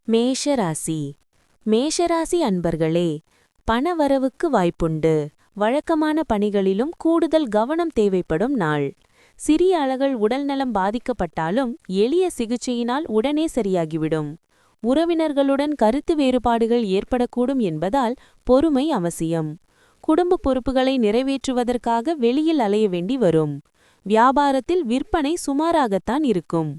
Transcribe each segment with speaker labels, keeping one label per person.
Speaker 1: மேஷராசி. மேஷராசி அன்பர்களே, பணவரவுக்கு வாய்ப்புண்டு. வழக்கமான பணிகளிலும் கூடுதல் கவனம் தேவைப்படும் நாள். சிறிய அளவில் உடல்நலம் பாதிக்கப்பட்டாலும் எளிய சிகிச்சையினால் உடனே சரியாகிவிடும். உறவினர்களுடன் கருத்து வேறுபாடுகள் ஏற்படக்கூடும் என்பதால் பொறுமை அவசியம். குடும்ப பொறுப்புகளை நிறைவேற்றுவதற்காக வெளியில் அலைய வேண்டி வரும். வியாபாரத்தில் விற்பனை சுமாராகத்தான் இருக்கும்.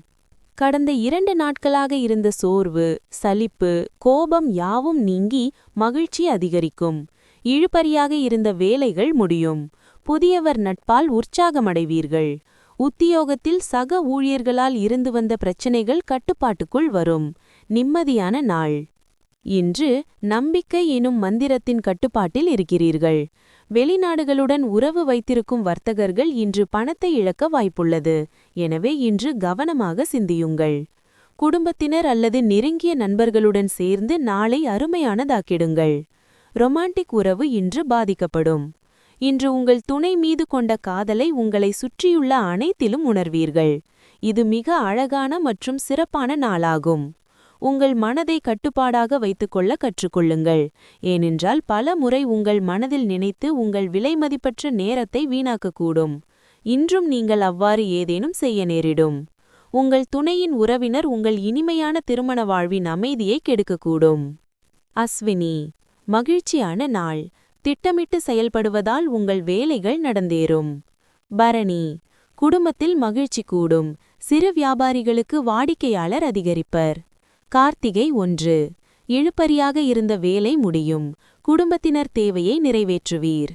Speaker 1: கடந்த 2 நாட்களாக இருந்த சோர்வு, சலிப்பு, கோபம் யாவும் நீங்கி மகிழ்ச்சி அதிகரிக்கும். இழுபறியாக இருந்த வேலைகள் முடியும். புதியவர் நட்பால் உற்சாகமடைவீர்கள். உத்தியோகத்தில் சக ஊழியர்களால் இருந்து வந்த பிரச்சினைகள் கட்டுப்பாட்டுக்குள் வரும். நிம்மதியான நாள். இன்று நம்பிக்கை எனும் மந்திரத்தின் கட்டுப்பாட்டில் இருக்கிறீர்கள். வெளிநாடுகளுடன் உறவு வைத்திருக்கும் வர்த்தகர்கள் இன்று பணத்தை இழக்க வாய்ப்புள்ளது. எனவே இன்று கவனமாக சிந்தியுங்கள். குடும்பத்தினர் அல்லது நெருங்கிய நண்பர்களுடன் சேர்ந்து நாளை அருமையானதாக்கிடுங்கள். ரொமான்டிக் உறவு இன்று பாதிக்கப்படும். இன்று உங்கள் துணை மீது கொண்ட காதலை உங்களை சுற்றியுள்ள அனைத்திலும் உணர்வீர்கள். இது மிக அழகான மற்றும் சிறப்பான நாளாகும். உங்கள் மனதை கட்டுப்பாடாக வைத்துக்கொள்ள கற்றுக்கொள்ளுங்கள். ஏனென்றால் பல முறை உங்கள் மனதில் நினைத்து உங்கள் விலைமதிப்பற்ற நேரத்தை வீணாக்கக்கூடும். இன்றும் நீங்கள் அவ்வாறு ஏதேனும் செய்ய நேரிடும். உங்கள் துணையின் உறவினர் உங்கள் இனிமையான திருமண வாழ்வின் அமைதியை கெடுக்கக்கூடும். அஸ்வினி. மகிழ்ச்சியான நாள். திட்டமிட்டு செயல்படுவதால் உங்கள் வேலைகள் நடந்தேறும். பரணி. குடும்பத்தில் மகிழ்ச்சி கூடும். சிறு வியாபாரிகளுக்கு வாடிக்கையாளர் அதிகரிப்பர். கார்த்திகை 1. இழுபறியாக இருந்த வேலை முடியும். குடும்பத்தினர் தேவையை நிறைவேற்றுவீர்.